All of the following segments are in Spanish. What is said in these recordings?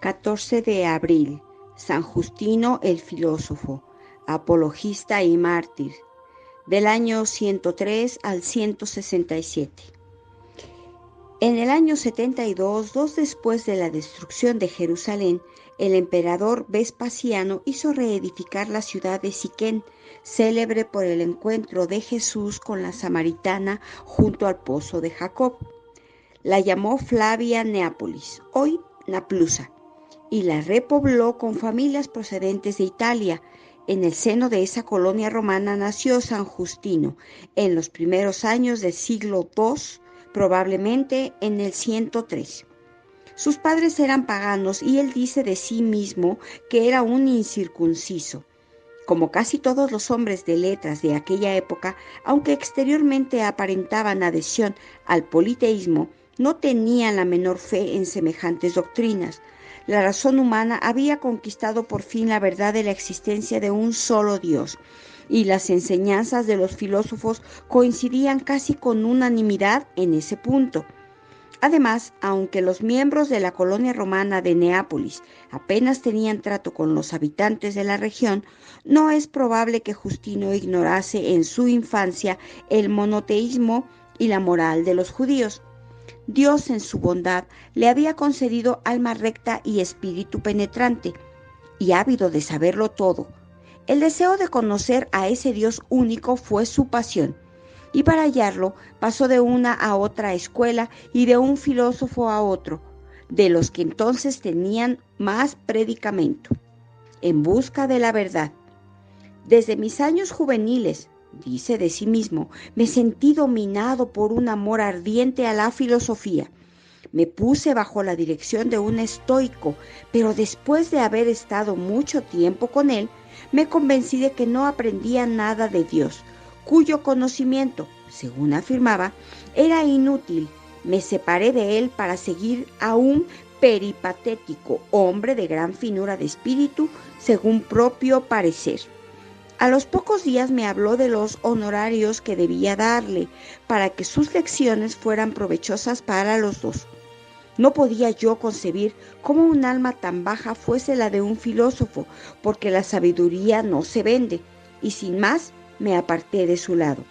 14 de abril, San Justino el filósofo, apologista y mártir, del año 103 al 167. En el año 72, dos después de la destrucción de Jerusalén, el emperador Vespasiano hizo reedificar la ciudad de Siquén, célebre por el encuentro de Jesús con la samaritana junto al pozo de Jacob. La llamó Flavia Neápolis, hoy Naplusa, y la repobló con familias procedentes de Italia. En el seno de esa colonia romana nació San Justino, en los primeros años del siglo II, probablemente en el 103. Sus padres eran paganos y él dice de sí mismo que era un incircunciso. Como casi todos los hombres de letras de aquella época, aunque exteriormente aparentaban adhesión al politeísmo, no tenían la menor fe en semejantes doctrinas. La razón humana había conquistado por fin la verdad de la existencia de un solo Dios, y las enseñanzas de los filósofos coincidían casi con unanimidad en ese punto. Además, aunque los miembros de la colonia romana de Neápolis apenas tenían trato con los habitantes de la región, no es probable que Justino ignorase en su infancia el monoteísmo y la moral de los judíos. Dios, en su bondad, le había concedido alma recta y espíritu penetrante, y ávido de saberlo todo. El deseo de conocer a ese Dios único fue su pasión, y para hallarlo pasó de una a otra escuela y de un filósofo a otro, de los que entonces tenían más predicamento, en busca de la verdad. Desde mis años juveniles, dice de sí mismo, me sentí dominado por un amor ardiente a la filosofía. Me puse bajo la dirección de un estoico, pero después de haber estado mucho tiempo con él, me convencí de que no aprendía nada de Dios, cuyo conocimiento, según afirmaba, era inútil. Me separé de él para seguir a un peripatético hombre de gran finura de espíritu, según propio parecer. A los pocos días me habló de los honorarios que debía darle para que sus lecciones fueran provechosas para los dos. No podía yo concebir cómo un alma tan baja fuese la de un filósofo, porque la sabiduría no se vende, y sin más me aparté de su lado.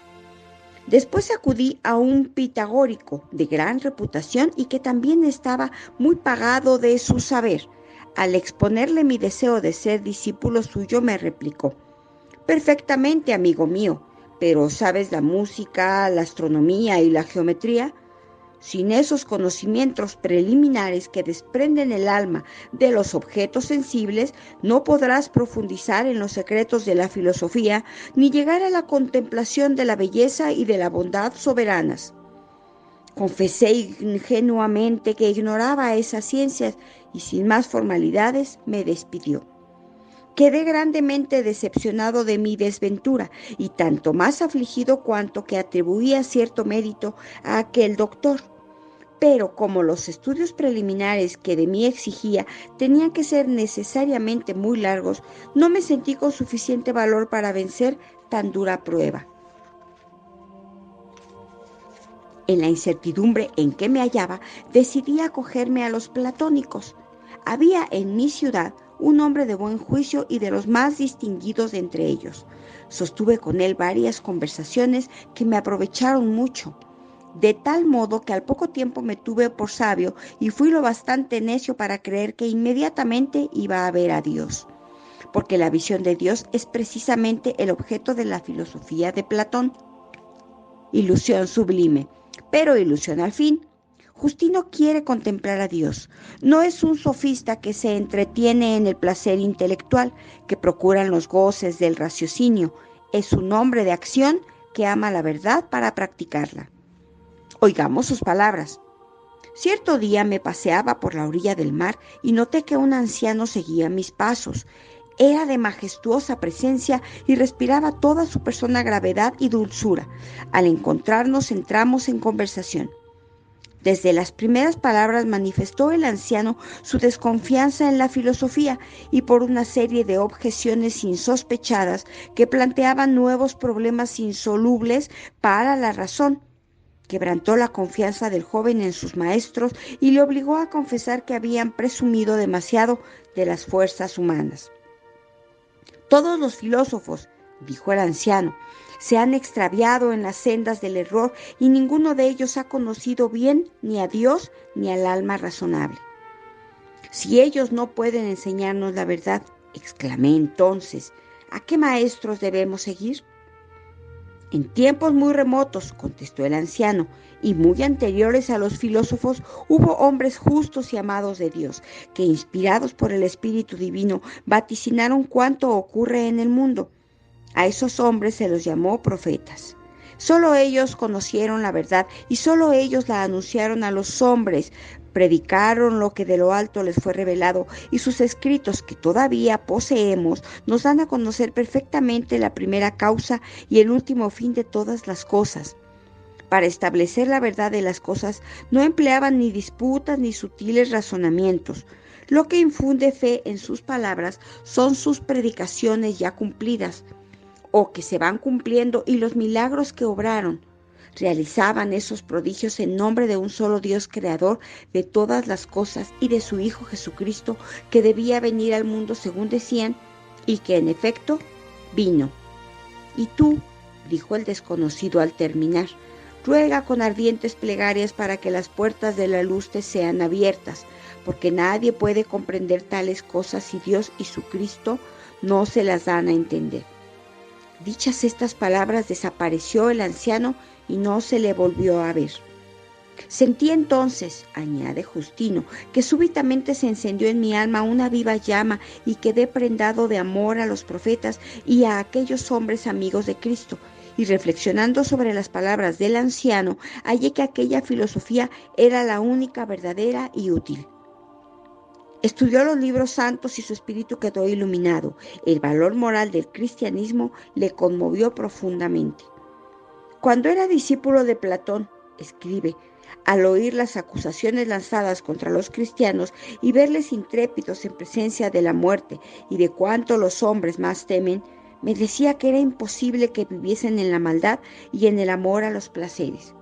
Después acudí a un pitagórico de gran reputación y que también estaba muy pagado de su saber. Al exponerle mi deseo de ser discípulo suyo, me replicó: perfectamente, amigo mío, pero ¿sabes la música, la astronomía y la geometría? Sin esos conocimientos preliminares que desprenden el alma de los objetos sensibles, no podrás profundizar en los secretos de la filosofía ni llegar a la contemplación de la belleza y de la bondad soberanas. Confesé ingenuamente que ignoraba esas ciencias y sin más formalidades me despidió. Quedé grandemente decepcionado de mi desventura y tanto más afligido cuanto que atribuía cierto mérito a aquel doctor. Pero como los estudios preliminares que de mí exigía tenían que ser necesariamente muy largos, no me sentí con suficiente valor para vencer tan dura prueba. En la incertidumbre en que me hallaba, decidí acogerme a los platónicos. Había en mi ciudad un hombre de buen juicio y de los más distinguidos de entre ellos. Sostuve con él varias conversaciones que me aprovecharon mucho, de tal modo que al poco tiempo me tuve por sabio y fui lo bastante necio para creer que inmediatamente iba a ver a Dios, porque la visión de Dios es precisamente el objeto de la filosofía de Platón. Ilusión sublime, pero ilusión al fin. Justino quiere contemplar a Dios. No es un sofista que se entretiene en el placer intelectual, que procura los goces del raciocinio. Es un hombre de acción que ama la verdad para practicarla. Oigamos sus palabras. Cierto día me paseaba por la orilla del mar y noté que un anciano seguía mis pasos. Era de majestuosa presencia y respiraba toda su persona gravedad y dulzura. Al encontrarnos entramos en conversación. Desde las primeras palabras manifestó el anciano su desconfianza en la filosofía y por una serie de objeciones insospechadas que planteaban nuevos problemas insolubles para la razón. quebrantó la confianza del joven en sus maestros y le obligó a confesar que habían presumido demasiado de las fuerzas humanas. Todos los filósofos, dijo el anciano, se han extraviado en las sendas del error y ninguno de ellos ha conocido bien ni a Dios ni al alma razonable. Si ellos no pueden enseñarnos la verdad, exclamé entonces, ¿a qué maestros debemos seguir? En tiempos muy remotos, contestó el anciano, y muy anteriores a los filósofos, hubo hombres justos y amados de Dios, que inspirados por el Espíritu Divino, vaticinaron cuanto ocurre en el mundo. A esos hombres se los llamó profetas. Solo ellos conocieron la verdad y solo ellos la anunciaron a los hombres, predicaron lo que de lo alto les fue revelado y sus escritos que todavía poseemos nos dan a conocer perfectamente la primera causa y el último fin de todas las cosas. Para establecer la verdad de las cosas no empleaban ni disputas ni sutiles razonamientos. Lo que infunde fe en sus palabras son sus predicaciones ya cumplidas, o que se van cumpliendo y los milagros que obraron. Realizaban esos prodigios en nombre de un solo Dios creador de todas las cosas y de su Hijo Jesucristo, que debía venir al mundo según decían, y que en efecto vino. Y tú, dijo el desconocido al terminar, ruega con ardientes plegarias para que las puertas de la luz te sean abiertas, porque nadie puede comprender tales cosas si Dios y su Cristo no se las dan a entender. Dichas estas palabras desapareció el anciano y no se le volvió a ver. Sentí entonces, añade Justino, que súbitamente se encendió en mi alma una viva llama y quedé prendado de amor a los profetas y a aquellos hombres amigos de Cristo. Y reflexionando sobre las palabras del anciano, hallé que aquella filosofía era la única verdadera y útil. Estudió los libros santos y su espíritu quedó iluminado. El valor moral del cristianismo le conmovió profundamente. Cuando era discípulo de Platón, escribe, al oír las acusaciones lanzadas contra los cristianos y verles intrépidos en presencia de la muerte y de cuánto los hombres más temen, me decía que era imposible que viviesen en la maldad y en el amor a los placeres.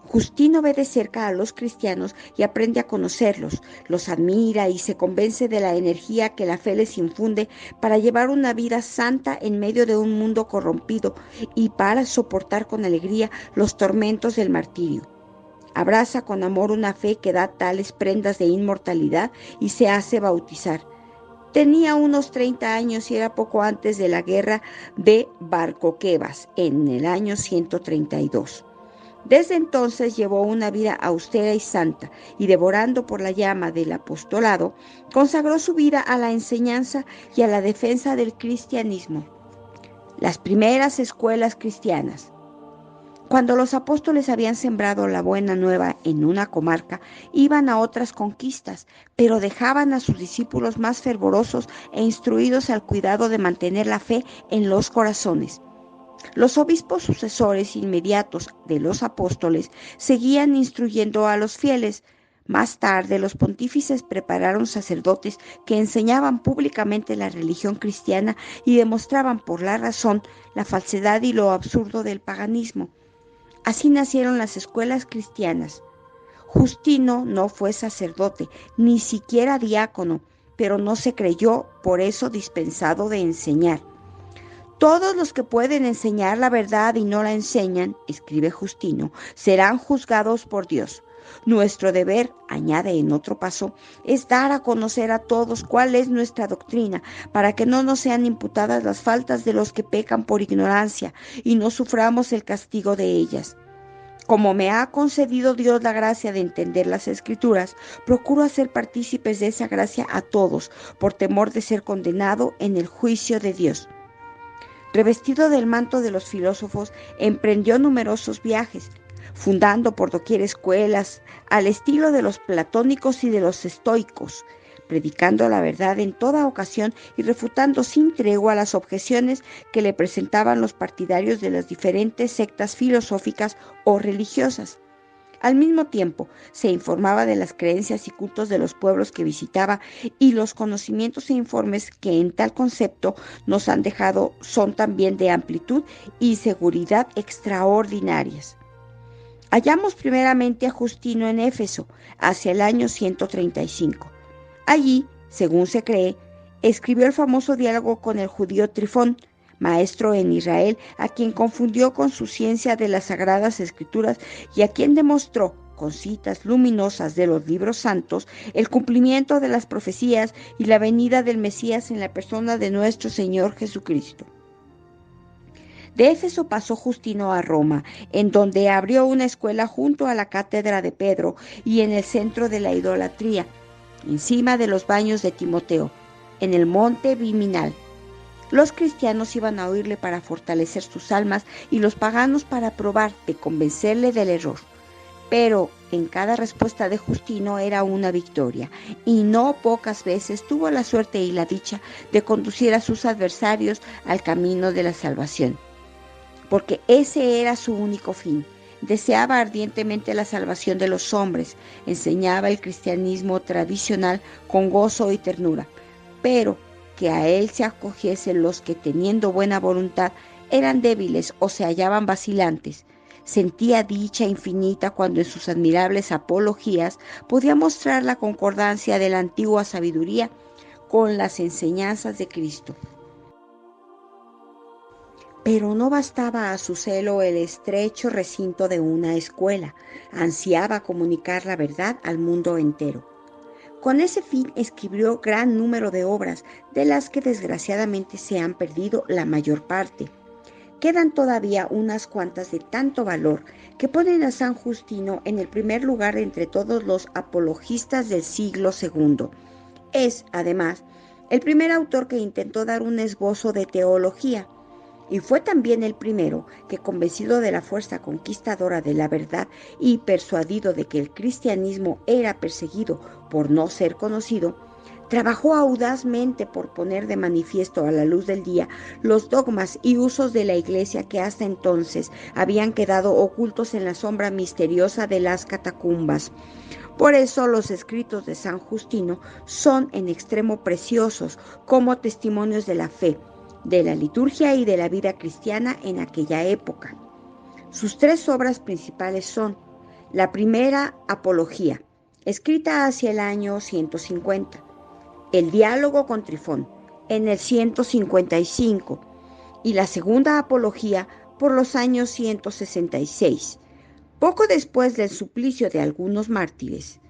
Justino ve de cerca a los cristianos y aprende a conocerlos, los admira y se convence de la energía que la fe les infunde para llevar una vida santa en medio de un mundo corrompido y para soportar con alegría los tormentos del martirio. Abraza con amor una fe que da tales prendas de inmortalidad y se hace bautizar. Tenía unos 30 años y era poco antes de la guerra de Bar Kokheba en el año 132. Desde entonces llevó una vida austera y santa, y devorando por la llama del apostolado, consagró su vida a la enseñanza y a la defensa del cristianismo. Las primeras escuelas cristianas. Cuando los apóstoles habían sembrado la buena nueva en una comarca, iban a otras conquistas, pero dejaban a sus discípulos más fervorosos e instruidos al cuidado de mantener la fe en los corazones. Los obispos sucesores inmediatos de los apóstoles seguían instruyendo a los fieles. Más tarde, los pontífices prepararon sacerdotes que enseñaban públicamente la religión cristiana y demostraban por la razón la falsedad y lo absurdo del paganismo. Así nacieron las escuelas cristianas. Justino no fue sacerdote, ni siquiera diácono, pero no se creyó por eso dispensado de enseñar. Todos los que pueden enseñar la verdad y no la enseñan, escribe Justino, serán juzgados por Dios. Nuestro deber, añade en otro paso, es dar a conocer a todos cuál es nuestra doctrina, para que no nos sean imputadas las faltas de los que pecan por ignorancia y no suframos el castigo de ellas. Como me ha concedido Dios la gracia de entender las Escrituras, procuro hacer partícipes de esa gracia a todos, por temor de ser condenado en el juicio de Dios. Revestido del manto de los filósofos, emprendió numerosos viajes, fundando por doquier escuelas al estilo de los platónicos y de los estoicos, predicando la verdad en toda ocasión y refutando sin tregua las objeciones que le presentaban los partidarios de las diferentes sectas filosóficas o religiosas. Al mismo tiempo, se informaba de las creencias y cultos de los pueblos que visitaba y los conocimientos e informes que en tal concepto nos han dejado son también de amplitud y seguridad extraordinarias. Hallamos primeramente a Justino en Éfeso, hacia el año 135. Allí, según se cree, escribió el famoso diálogo con el judío Trifón, maestro en Israel, a quien confundió con su ciencia de las Sagradas Escrituras y a quien demostró, con citas luminosas de los libros santos, el cumplimiento de las profecías y la venida del Mesías en la persona de nuestro Señor Jesucristo. De Éfeso pasó Justino a Roma, en donde abrió una escuela junto a la cátedra de Pedro y en el centro de la idolatría, encima de los baños de Timoteo, en el monte Viminal. Los cristianos iban a oírle para fortalecer sus almas y los paganos para probar de convencerle del error. Pero en cada respuesta de Justino era una victoria, y no pocas veces tuvo la suerte y la dicha de conducir a sus adversarios al camino de la salvación. Porque ese era su único fin. Deseaba ardientemente la salvación de los hombres, enseñaba el cristianismo tradicional con gozo y ternura, pero que a él se acogiesen los que, teniendo buena voluntad, eran débiles o se hallaban vacilantes. Sentía dicha infinita cuando en sus admirables apologías podía mostrar la concordancia de la antigua sabiduría con las enseñanzas de Cristo. Pero no bastaba a su celo el estrecho recinto de una escuela, ansiaba comunicar la verdad al mundo entero. Con ese fin escribió gran número de obras, de las que desgraciadamente se han perdido la mayor parte. Quedan todavía unas cuantas de tanto valor que ponen a San Justino en el primer lugar entre todos los apologistas del siglo II. Es, además, el primer autor que intentó dar un esbozo de teología. Y fue también el primero que, convencido de la fuerza conquistadora de la verdad y persuadido de que el cristianismo era perseguido por no ser conocido, trabajó audazmente por poner de manifiesto a la luz del día los dogmas y usos de la Iglesia que hasta entonces habían quedado ocultos en la sombra misteriosa de las catacumbas. Por eso los escritos de San Justino son en extremo preciosos como testimonios de la fe, de la liturgia y de la vida cristiana en aquella época. Sus tres obras principales son: la primera, Apología, escrita hacia el año 150, el diálogo con Trifón, en el 155, y la segunda, Apología, por los años 166, poco después del suplicio de algunos mártires.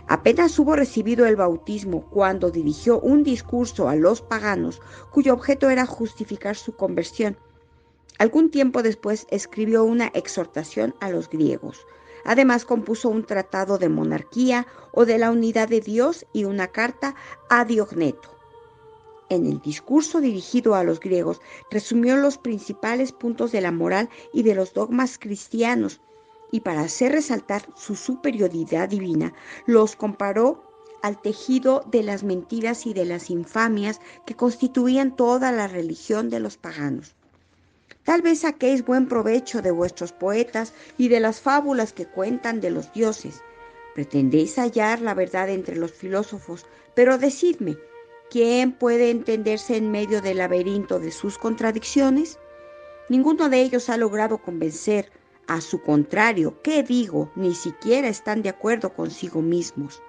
Apenas hubo recibido el bautismo cuando dirigió un discurso a los paganos cuyo objeto era justificar su conversión. Algún tiempo después escribió una exhortación a los griegos. Además compuso un tratado de monarquía o de la unidad de Dios y una carta a Diogneto. En el discurso dirigido a los griegos resumió los principales puntos de la moral y de los dogmas cristianos, y para hacer resaltar su superioridad divina, los comparó al tejido de las mentiras y de las infamias que constituían toda la religión de los paganos. Tal vez saquéis buen provecho de vuestros poetas y de las fábulas que cuentan de los dioses. Pretendéis hallar la verdad entre los filósofos, pero decidme, ¿quién puede entenderse en medio del laberinto de sus contradicciones? Ninguno de ellos ha logrado convencer. A su contrario, ¿qué digo? Ni siquiera están de acuerdo consigo mismos.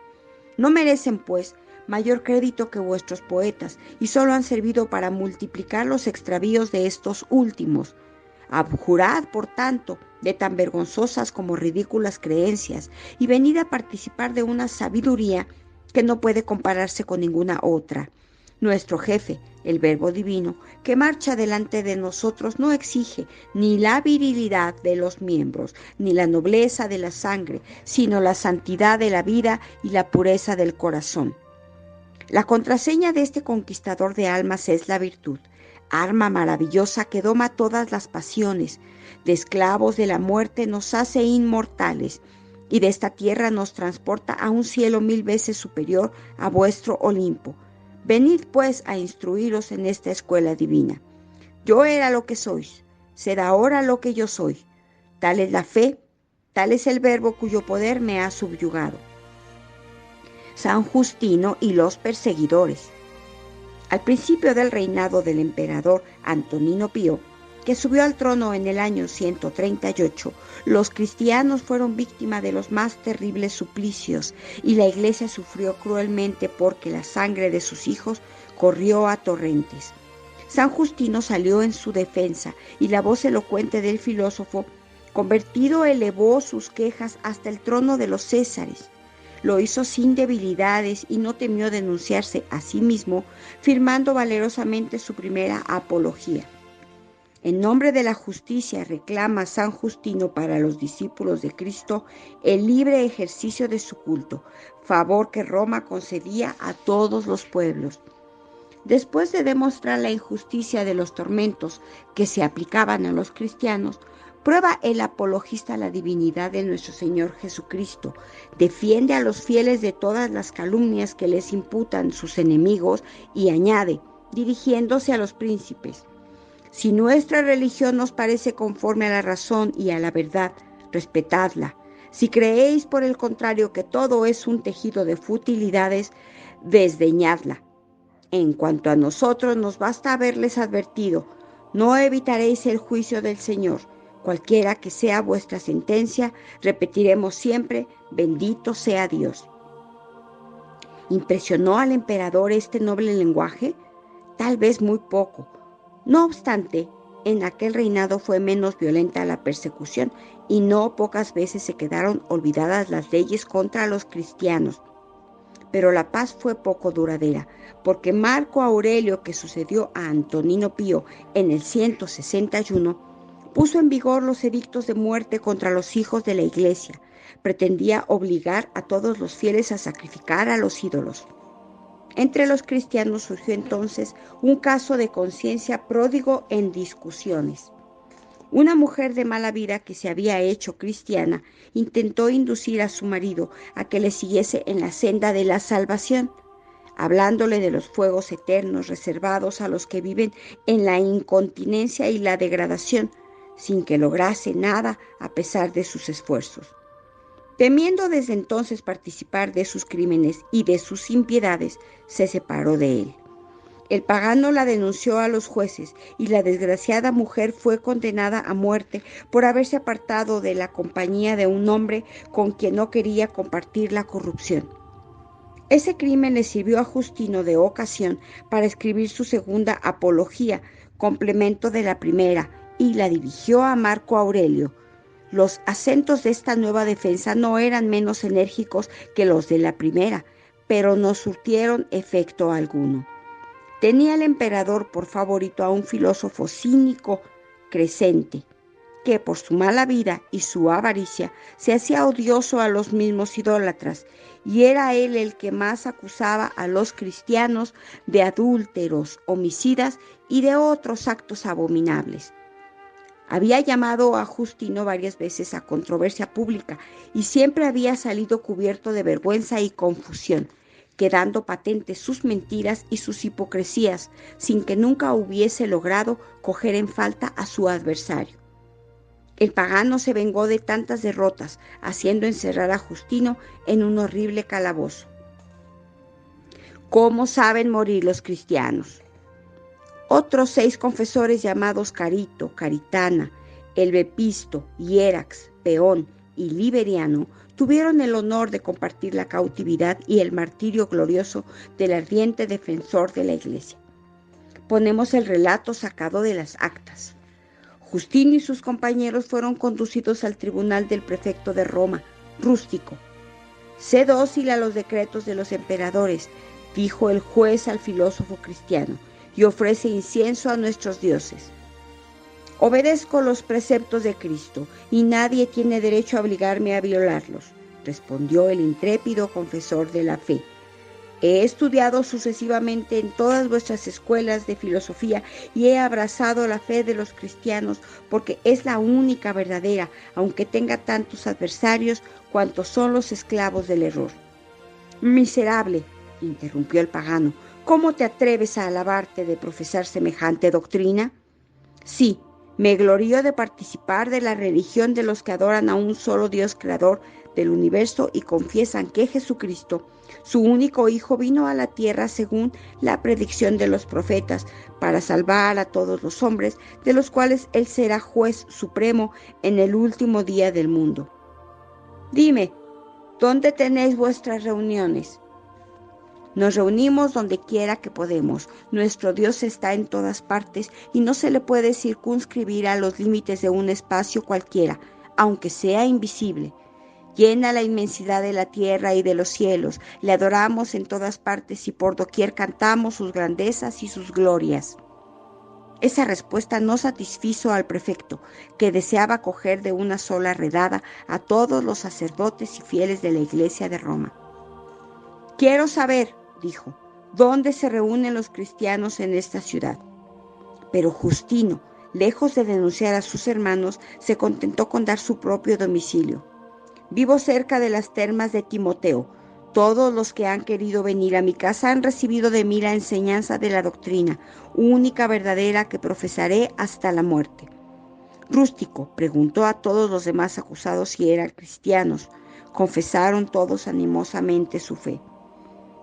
No merecen, pues, mayor crédito que vuestros poetas, y solo han servido para multiplicar los extravíos de estos últimos. Abjurad, por tanto, de tan vergonzosas como ridículas creencias, y venid a participar de una sabiduría que no puede compararse con ninguna otra. Nuestro jefe, el Verbo Divino, que marcha delante de nosotros, no exige ni la virilidad de los miembros, ni la nobleza de la sangre, sino la santidad de la vida y la pureza del corazón. La contraseña de este conquistador de almas es la virtud, arma maravillosa que doma todas las pasiones, de esclavos de la muerte nos hace inmortales, y de esta tierra nos transporta a un cielo 1000 veces superior a vuestro Olimpo. Venid pues a instruiros en esta escuela divina. Yo era lo que sois, sed ahora lo que yo soy. Tal es la fe, tal es el verbo cuyo poder me ha subyugado. San Justino y los perseguidores. Al principio del reinado del emperador Antonino Pío, que subió al trono en el año 138, los cristianos fueron víctimas de los más terribles suplicios y la Iglesia sufrió cruelmente porque la sangre de sus hijos corrió a torrentes. San Justino salió en su defensa y la voz elocuente del filósofo convertido elevó sus quejas hasta el trono de los Césares. Lo hizo sin debilidades y no temió denunciarse a sí mismo, firmando valerosamente su primera apología. En nombre de la justicia reclama San Justino para los discípulos de Cristo el libre ejercicio de su culto, favor que Roma concedía a todos los pueblos. Después de demostrar la injusticia de los tormentos que se aplicaban a los cristianos, prueba el apologista la divinidad de nuestro Señor Jesucristo, defiende a los fieles de todas las calumnias que les imputan sus enemigos y añade, dirigiéndose a los príncipes: si nuestra religión nos parece conforme a la razón y a la verdad, respetadla. Si creéis, por el contrario, que todo es un tejido de futilidades, desdeñadla. En cuanto a nosotros, nos basta haberles advertido: no evitaréis el juicio del Señor. Cualquiera que sea vuestra sentencia, repetiremos siempre: bendito sea Dios. ¿Impresionó al emperador este noble lenguaje? Tal vez muy poco. No obstante, en aquel reinado fue menos violenta la persecución y no pocas veces se quedaron olvidadas las leyes contra los cristianos. Pero la paz fue poco duradera, porque Marco Aurelio, que sucedió a Antonino Pío en el 161, puso en vigor los edictos de muerte contra los hijos de la Iglesia. Pretendía obligar a todos los fieles a sacrificar a los ídolos. Entre los cristianos surgió entonces un caso de conciencia pródigo en discusiones. Una mujer de mala vida que se había hecho cristiana intentó inducir a su marido a que le siguiese en la senda de la salvación, hablándole de los fuegos eternos reservados a los que viven en la incontinencia y la degradación, sin que lograse nada a pesar de sus esfuerzos. Temiendo desde entonces participar de sus crímenes y de sus impiedades, se separó de él. El pagano la denunció a los jueces y la desgraciada mujer fue condenada a muerte por haberse apartado de la compañía de un hombre con quien no quería compartir la corrupción. Ese crimen le sirvió a Justino de ocasión para escribir su segunda apología, complemento de la primera, y la dirigió a Marco Aurelio. Los acentos de esta nueva defensa no eran menos enérgicos que los de la primera, pero no surtieron efecto alguno. Tenía el emperador por favorito a un filósofo cínico, Crescente, que por su mala vida y su avaricia se hacía odioso a los mismos idólatras, y era él el que más acusaba a los cristianos de adúlteros, homicidas y de otros actos abominables. Había llamado a Justino varias veces a controversia pública y siempre había salido cubierto de vergüenza y confusión, quedando patentes sus mentiras y sus hipocresías, sin que nunca hubiese logrado coger en falta a su adversario. El pagano se vengó de tantas derrotas, haciendo encerrar a Justino en un horrible calabozo. ¿Cómo saben morir los cristianos? Otros 6 confesores llamados Carito, Caritana, Elbepisto, Hierax, Peón y Liberiano tuvieron el honor de compartir la cautividad y el martirio glorioso del ardiente defensor de la Iglesia. Ponemos el relato sacado de las actas. Justino y sus compañeros fueron conducidos al tribunal del prefecto de Roma, Rústico. «Sé dócil a los decretos de los emperadores», dijo el juez al filósofo cristiano, «y ofrece incienso a nuestros dioses. Obedezco los preceptos de Cristo, y nadie tiene derecho a obligarme a violarlos», respondió el intrépido confesor de la fe. «He estudiado sucesivamente en todas vuestras escuelas de filosofía y he abrazado la fe de los cristianos porque es la única verdadera, aunque tenga tantos adversarios cuantos son los esclavos del error». «Miserable», interrumpió el pagano, «¿cómo te atreves a alabarte de profesar semejante doctrina?» «Sí, me glorío de participar de la religión de los que adoran a un solo Dios creador del universo y confiesan que Jesucristo Su único hijo vino a la tierra según la predicción de los profetas, para salvar a todos los hombres, de los cuales él será juez supremo en el último día del mundo. Dime, ¿dónde tenéis vuestras reuniones? Nos reunimos donde quiera que podemos. Nuestro Dios está en todas partes y no se le puede circunscribir a los límites de un espacio cualquiera, aunque sea invisible. Llena la inmensidad de la tierra y de los cielos. Le adoramos en todas partes y por doquier cantamos sus grandezas y sus glorias. Esa respuesta no satisfizo al prefecto, que deseaba coger de una sola redada a todos los sacerdotes y fieles de la Iglesia de Roma. Quiero saber, dijo, ¿dónde se reúnen los cristianos en esta ciudad? Pero Justino, lejos de denunciar a sus hermanos, se contentó con dar su propio domicilio. Vivo cerca de las termas de Timoteo. Todos los que han querido venir a mi casa han recibido de mí la enseñanza de la doctrina, única verdadera que profesaré hasta la muerte. Rústico preguntó a todos los demás acusados si eran cristianos. Confesaron todos animosamente su fe.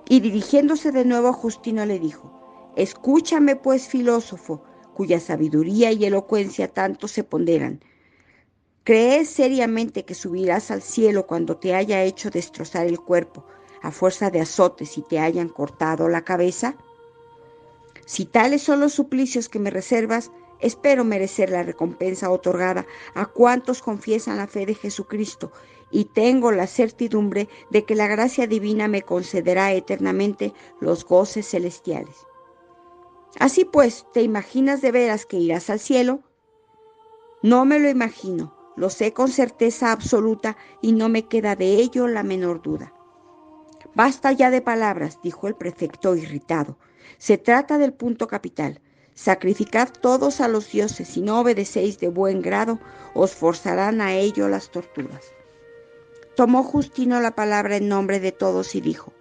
Y dirigiéndose de nuevo a Justino le dijo: escúchame pues, filósofo, cuya sabiduría y elocuencia tanto se ponderan. ¿Crees seriamente que subirás al cielo cuando te haya hecho destrozar el cuerpo a fuerza de azotes y te hayan cortado la cabeza? Si tales son los suplicios que me reservas, espero merecer la recompensa otorgada a cuantos confiesan la fe de Jesucristo, y tengo la certidumbre de que la gracia divina me concederá eternamente los goces celestiales. Así pues, ¿te imaginas de veras que irás al cielo? No me lo imagino. Lo sé con certeza absoluta y no me queda de ello la menor duda. Basta ya de palabras, dijo el prefecto irritado. Se trata del punto capital. Sacrificad todos a los dioses. Si no obedecéis de buen grado, os forzarán a ello las torturas. Tomó Justino la palabra en nombre de todos y dijo: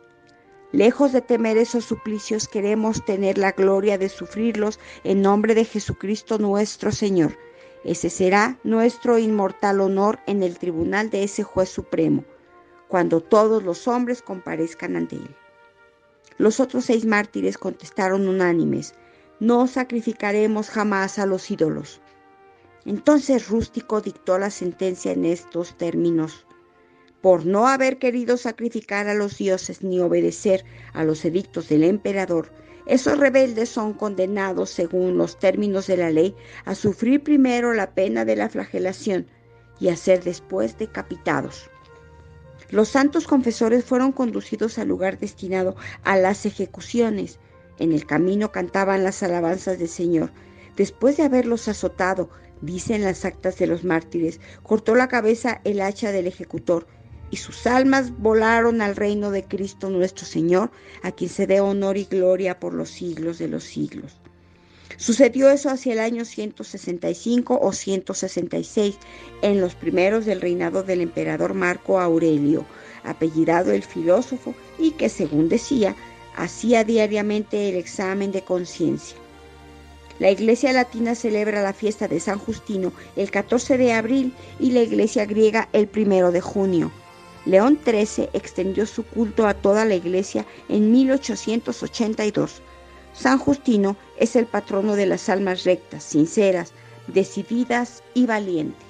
lejos de temer esos suplicios, queremos tener la gloria de sufrirlos en nombre de Jesucristo nuestro Señor. Ese será nuestro inmortal honor en el tribunal de ese juez supremo, cuando todos los hombres comparezcan ante él. Los otros 6 mártires contestaron unánimes: no sacrificaremos jamás a los ídolos. Entonces Rústico dictó la sentencia en estos términos: por no haber querido sacrificar a los dioses ni obedecer a los edictos del emperador, esos rebeldes son condenados, según los términos de la ley, a sufrir primero la pena de la flagelación y a ser después decapitados. Los santos confesores fueron conducidos al lugar destinado a las ejecuciones. En el camino cantaban las alabanzas del Señor. Después de haberlos azotado, dicen las actas de los mártires, cortó la cabeza el hacha del ejecutor, y sus almas volaron al reino de Cristo nuestro Señor, a quien se dé honor y gloria por los siglos de los siglos. Sucedió eso hacia el año 165 o 166, en los primeros del reinado del emperador Marco Aurelio, apellidado el filósofo, y que, según decía, hacía diariamente el examen de conciencia. La Iglesia latina celebra la fiesta de San Justino el 14 de abril y la Iglesia griega el 1 de junio. León XIII extendió su culto a toda la Iglesia en 1882. San Justino es el patrono de las almas rectas, sinceras, decididas y valientes.